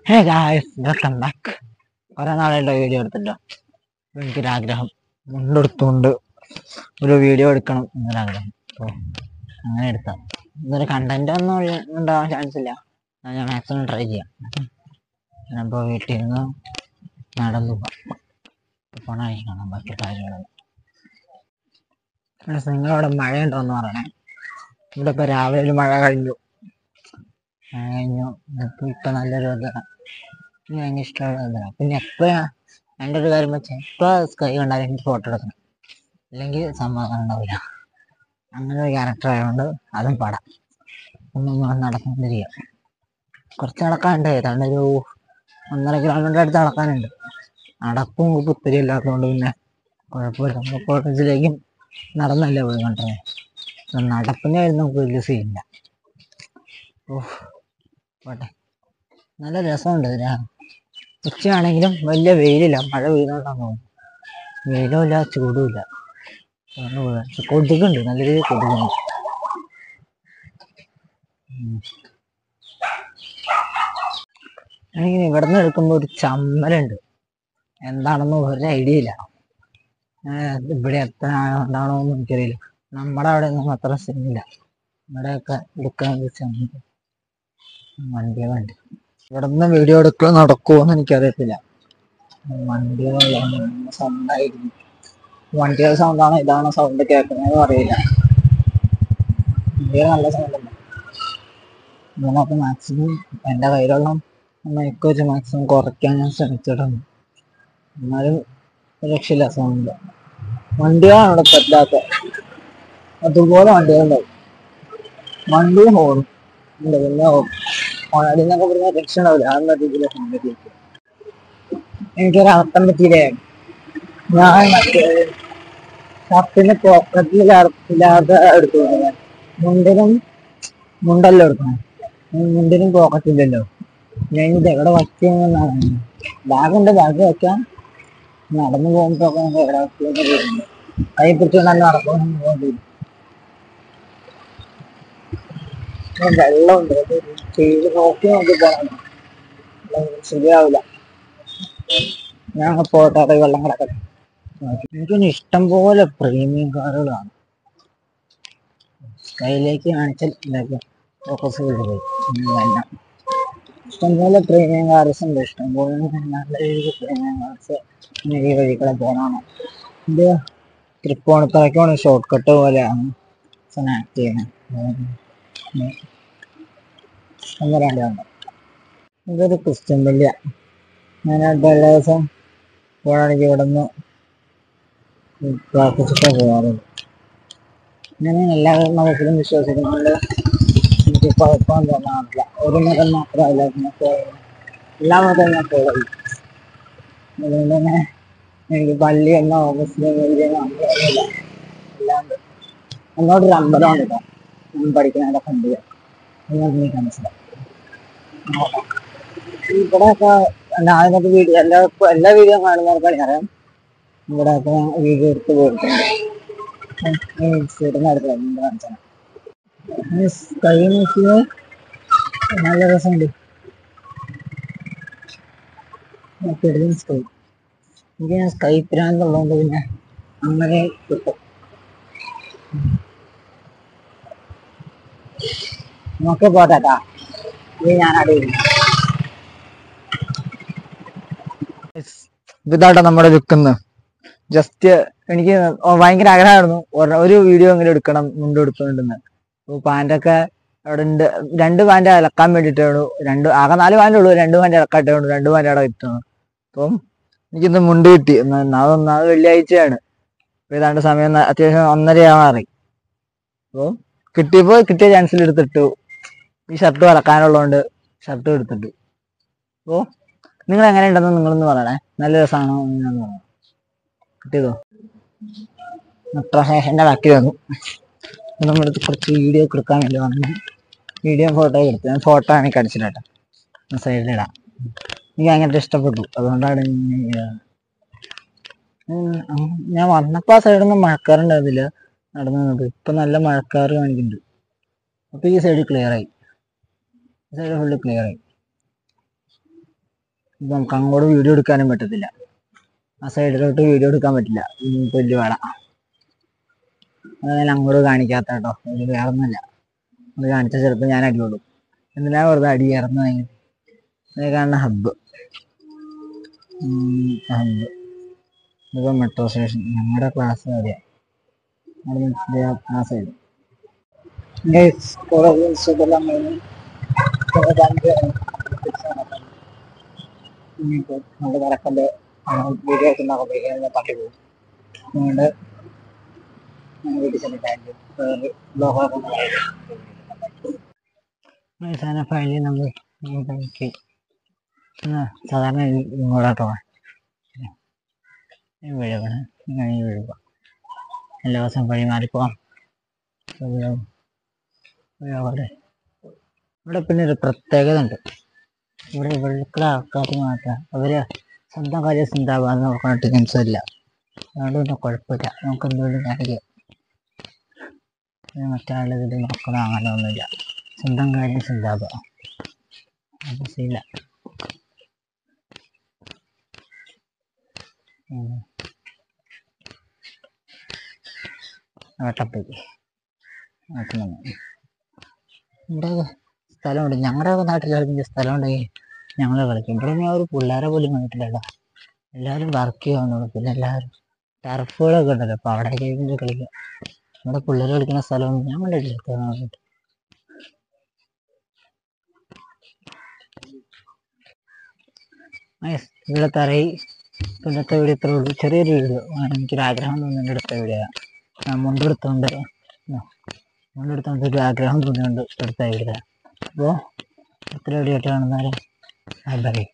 Hey guys, welcome back. കുറെ നാളായിട്ട് video എടുത്തല്ലോ. എനിക്കൊരാഗ്രഹം, മുണ്ടെടുത്തുകൊണ്ട് ഒരു വീഡിയോ എടുക്കണം എന്നൊരാഗ്രഹം. അപ്പോൾ അങ്ങനെ എടുത്താൽ ഇതൊരു കണ്ടന്റ് ഒന്നും ഉണ്ടാവാൻ ചാൻസ് ഇല്ല. ഞാൻ മാക്സിമം ട്രൈ ചെയ്യാം. ഞാനിപ്പോൾ വീട്ടിൽ നിന്ന് നടന്നു പോണായി കാണാം ബാക്കി കാര്യങ്ങളൊന്നും. നിങ്ങളവിടെ മഴയുണ്ടോയെന്ന് പറയണേ. ഇവിടെ ഇപ്പോൾ രാവിലെ ഒരു മഴ കഴിഞ്ഞു. ഇപ്പം നല്ലൊരു ഇതാണ്. ഭയങ്കര ഇഷ്ടമുള്ള ഇതാണ്. പിന്നെ എപ്പോഴാണ് എൻ്റെ ഒരു കാര്യം വെച്ചാൽ എപ്പോൾ സ്കൈ കണ്ടാലും എനിക്ക് ഫോട്ടോ എടുക്കണം, അല്ലെങ്കിൽ സമാധാനം ഉണ്ടാവില്ല. അങ്ങനെ ഒരു ക്യാരക്ടർ ആയതുകൊണ്ട് അതും പാടാം. ഒന്നും നടന്നുകൊണ്ടിരിക്കുക. കുറച്ച് നടക്കാനുണ്ട്, ഏതാണ്ട് ഒരു 1.5 കിലോമീറ്റർ അടുത്ത് നടക്കാനുണ്ട്. നടപ്പും പുത്തിരി ഇല്ലാത്തതുകൊണ്ട് പിന്നെ കുഴപ്പമില്ല. നമ്മൾ കോളേജിലേക്കും നടന്നല്ലേ പോയി കണ്ടേ. നടപ്പിൻ്റെ കാര്യം നമുക്ക് വലിയ സീനില്ല. പോട്ടെ, നല്ല രസമുണ്ട്. ഉച്ചയാണെങ്കിലും വലിയ വെയിലില്ല, മഴ പെയ്യുന്നോണ്ടാന്ന് തോന്നുന്നു. വെയിലും ഇല്ല, ചൂടും ഇല്ല. കൊതുകുണ്ട്, നല്ല രീതിയിൽ കൊതുകുണ്ട്. എനിക്ക് ഇവിടുന്ന് എടുക്കുമ്പോൾ ഒരു ചമ്മലുണ്ട്, എന്താണെന്ന് ഒരു ഐഡിയ ഇല്ല. ഇവിടെ എത്ര ഉണ്ടാണോ എന്ന് എനിക്കറിയില്ല. നമ്മുടെ അവിടെ ഒന്നും അത്ര സീനില്ല. ഇവിടെയൊക്കെ എടുക്കാൻ വണ്ടികളുണ്ട്. ഇവിടുന്ന് വീഡിയോ എടുക്കുക നടക്കുമോ എന്ന് എനിക്കറിയത്തില്ല. വണ്ടികളുള്ള സൗണ്ടായിരുന്നു. വണ്ടിയുടെ സൗണ്ടാണോ ഇതാണോ സൗണ്ട് കേൾക്കുന്നതെന്നും അറിയില്ല. വണ്ടിയുടെ നല്ല സൗണ്ടുണ്ട്. ഇതിനകത്ത് മാക്സിമം എൻ്റെ കയ്യിലുള്ള മൈക്ക് വെച്ച് മാക്സിമം കുറയ്ക്കാൻ ഞാൻ ശ്രമിച്ചിട്ടുണ്ട്. എന്നാലും രക്ഷയില്ല സൗണ്ട്. വണ്ടികളാണ് ഇവിടെ പറ്റാത്ത, അതുപോലെ വണ്ടികളുണ്ടാവും. വണ്ടിയും ഹോണും ഉണ്ട്. പിന്നെ ഓണടിന്നൊക്കെ പറഞ്ഞാൽ രക്ഷ ഉണ്ടാവില്ല. ആ രീതിയിലെ സൗണ്ട്. എനിക്കൊരർത്ഥം പറ്റിയില്ലേ. ഞാൻ മറ്റേ ഷർട്ടിന് പോക്കറ്റില്ലാതെ എടുത്തു. മുണ്ടല്ലോ എടുക്കണം. മുണ്ടിനും പോക്കറ്റില്ലല്ലോ. ഞാൻ ഇത് എവിടെ വയ്ക്കുമെന്നാണ്. ബാഗുണ്ട്, ബാഗ് വയ്ക്കാം. നടന്നു പോകുമ്പോഴൊക്കെ നമുക്ക് എവിടെ വയ്ക്കുമെന്ന് പറയുന്നുണ്ട്. കൈ പിടിച്ച് നല്ല നടക്കുന്നു. വെള്ളമുണ്ട്, നോക്കി പോകണം. ശരിയാവില്ല. ഞാൻ പോട്ടെ, അത് വെള്ളം കിടക്കട്ടെ. എനിക്കൊന്ന് ഇഷ്ടം പോലെ പ്രീമിയം കാറുകളാണ്. സ്കൈയിലേക്ക് കാണിച്ചാൽ ഫോക്കസ് ചെയ്ത് ഇഷ്ടംപോലെ പ്രീമിയം കാർസ് ഉണ്ട്. ഇഷ്ടംപോലെ നല്ല രീതിയിൽ പ്രീമിയം കാർസ് ഈ വഴികളെ പോകണം. ഇത് തൃപ്പൂണിത്തറയ്ക്കാണ് ഷോർട്ട് കട്ട് പോലെയാണ് ആക്ട് ചെയ്യുന്നത്. ഒന്നരാണ്ടുണ്ട്. ഇതൊരു ക്രിസ്ത്യൻ പള്ളിയ. ഞാൻ എല്ലാ ദിവസം പോകണമെങ്കിൽ ഇവിടെ നിന്ന് പ്രാർത്ഥിച്ചിട്ടേ പോകാറുള്ളൂ. ഞാൻ എല്ലാ മതത്തിലും വിശ്വസിക്കുന്നുണ്ട്. എനിക്ക് കുഴപ്പമൊന്നും തോന്നാറില്ല. ഒരു മതം മാത്രമല്ല, എല്ലാ മതവും ഞാൻ ഫോളോ ചെയ്യും. അതുകൊണ്ട് തന്നെ എനിക്ക് പള്ളി എന്നോ മുസ്ലിം രീതിയെന്നോ അങ്ങനെയൊന്നുമില്ല. അല്ലാണ്ട് എന്നോടൊരു അമ്പലമാണ് കേട്ടോ. ഞാൻ പഠിക്കുന്നതിൻ്റെ ഫ്രണ്ടിൽ എനിക്ക് മനസ്സിലാവും. ഇവിടെയൊക്കെ അതിനകത്ത് വീഡിയോ എല്ലാ വീഡിയോ കാണുന്നവർക്കാണ് അറിയാം. ഇവിടെയൊക്കെ വീഡിയോ എടുത്ത് പോയിട്ടുണ്ട്. സ്കൈ നോക്കിയത് നല്ല രസമുണ്ട്. സ്കൈ എനിക്ക് ഞാൻ സ്കൈ പ്രാന്തുള്ളതുകൊണ്ട് പിന്നെ അങ്ങനെ കിട്ടും. നോക്കി പോട്ടാ, ഇത് ഞാൻ അറിയില്ല. ഇതാട്ടോ നമ്മുടെ ലുക്കെന്ന്. ജസ്റ്റ് എനിക്ക് ഭയങ്കര ആഗ്രഹമായിരുന്നു ഒരു വീഡിയോ എങ്കിലും എടുക്കണം മുണ്ട് എടുത്തുകൊണ്ടിരുന്നത്. അപ്പോൾ പാൻറ്റൊക്കെ അവിടെ ഉണ്ട്. 2 പാൻറ്റ് ഇളക്കാൻ വേണ്ടിയിട്ടാണ്. ആകെ 4 പാൻറ്റേ ഉള്ളൂ. 2 പാൻറ്റ് ഇളക്കായിട്ടുണ്ട്. 2 പാൻറ്റ് അവിടെ കിട്ടുന്നു. അപ്പം എനിക്കിന്ന് മുണ്ട് കിട്ടി. അത് വെള്ളിയാഴ്ചയാണ്. അപ്പോൾ ഏതാണ്ട് സമയം അത്യാവശ്യം 1:30 ആവാറായി. അപ്പോൾ കിട്ടിയ ചാൻസിൽ എടുത്തിട്ടു. ഈ ഷർട്ട് ഇളക്കാനുള്ളതുകൊണ്ട് ഷർട്ടും എടുത്തിട്ടു. അപ്പോൾ നിങ്ങൾ എങ്ങനെ ഉണ്ടെന്ന് നിങ്ങളൊന്ന് പറയണേ. നല്ല രസമാണോ എന്ന് പറയണം. കിട്ടിയതോ മെട്രോസ്റ്റേഷൻ്റെ ബാക്കി വന്നു. നമ്മളെടുത്ത് കുറച്ച് വീഡിയോ ഒക്കെ എടുക്കാൻ വേണ്ടി വന്നു. വീഡിയോ ഫോട്ടോ എടുത്തു. ഞാൻ ഫോട്ടോ എനിക്ക് അടിച്ചിട്ടാ സൈഡിലിടാം. എനിക്ക് ഭയങ്കര ഇഷ്ടപ്പെട്ടു. അതുകൊണ്ടാണ് ഞാൻ വന്നപ്പോൾ ആ സൈഡൊന്നും മഴക്കാറുണ്ടായിരുന്നില്ല. നടന്നത് ഇപ്പം നല്ല മഴക്കാറ് കാണിക്കുന്നുണ്ട്. അപ്പോൾ ഈ സൈഡ് ക്ലിയറായി. ഈ സൈഡ് ഫുള്ള് ക്ലിയറായി. നമുക്ക് അങ്ങോട്ട് വീഡിയോ എടുക്കാനും പറ്റത്തില്ല, ആ സൈഡിലോട്ട് വീഡിയോ എടുക്കാൻ പറ്റില്ല, വലിയ വേള. അതായത് അങ്ങോട്ട് കാണിക്കാത്ത കേട്ടോ, ഇത് വേറെ ഒന്നുമില്ല. അത് കാണിച്ചാൽ ചിലപ്പോൾ ഞാൻ അടിയുള്ളൂ. എന്തിനാ വെറുതെ അടി ഇറന്നു കഴിഞ്ഞു. അത് കാണുന്ന ഹബ്ബ്, ഇതിപ്പോൾ മെട്രോ സ്റ്റേഷൻ. ഞങ്ങളുടെ ക്ലാസ് അറിയാം, ക്ലാസ് ആയിരുന്നു. നമ്മുടെ നടക്കൻ്റെ വീഡിയോ ഒക്കെ ഉണ്ടാകുമ്പോഴേക്കും തട്ടി പോകും. അതുകൊണ്ട് വീട്ടിൽ ചെന്നിട്ടായിരിക്കും അവസാന ഫയലിൽ നമ്മൾ സാധാരണ ഇങ്ങോട്ടോ വീഴുകയാണ്. ഇങ്ങനെ വീഴുക എല്ലാ ദിവസം വഴി മാറിപ്പോവാം. ഇവിടെ പിന്നെ ഒരു പ്രത്യേകത ഉണ്ട്. ഇവിടുത്തെ ആൾക്കാർ മാത്രം അവര് സ്വന്തം കാര്യം ചിന്താവാന്ന് നോക്കാനായിട്ട് ടെൻഷനില്ല. അതുകൊണ്ട് പിന്നെ കുഴപ്പമില്ല, നമുക്ക് എന്തുകൊണ്ടും കാര്യം മറ്റാളുടെ നോക്കണം അങ്ങനെ ഒന്നുമില്ല. സ്വന്തം കാര്യം ചിന്താവുക, അത് ശരിയില്ല. വെട്ടപ്പേക്ക് ഇവിടെ സ്ഥലമുണ്ട്. ഞങ്ങളുടെ നാട്ടിൽ കളിക്കുന്ന സ്ഥലമുണ്ടെങ്കിൽ ഞങ്ങൾ കളിക്കും. ഇവിടെ ഞാൻ ഒരു പിള്ളേരെ പോലും കണ്ടിട്ടില്ലല്ലോ. എല്ലാവരും വർക്ക് ചെയ്യാവുന്നുള്ളൂ. പിന്നെ എല്ലാവരും ടർഫുകളൊക്കെ ഉണ്ടല്ലോ, അപ്പോൾ അവിടെ കളിക്കുക. നമ്മുടെ പിള്ളേർ കളിക്കുന്ന സ്ഥലമൊന്നും ഞാൻ കണ്ടിട്ടില്ല. ഇവിടെ തറയി ഇന്നത്തെ വീഡിയോ ഇത്രേ ഉള്ളൂ. ചെറിയൊരു വീഡിയോ. എനിക്കൊരാഗ്രഹം തോന്നുന്നുണ്ട് എടുത്ത വീഡിയോ. മുണ്ടെടുത്തോണ്ട് ഒരു ആഗ്രഹം തോന്നിയുണ്ട് എടുത്ത വീഡിയോ. അപ്പോൾ ഇത്ര വീഡിയോ ആയിട്ട് കാണുന്നവരെ ബൈ.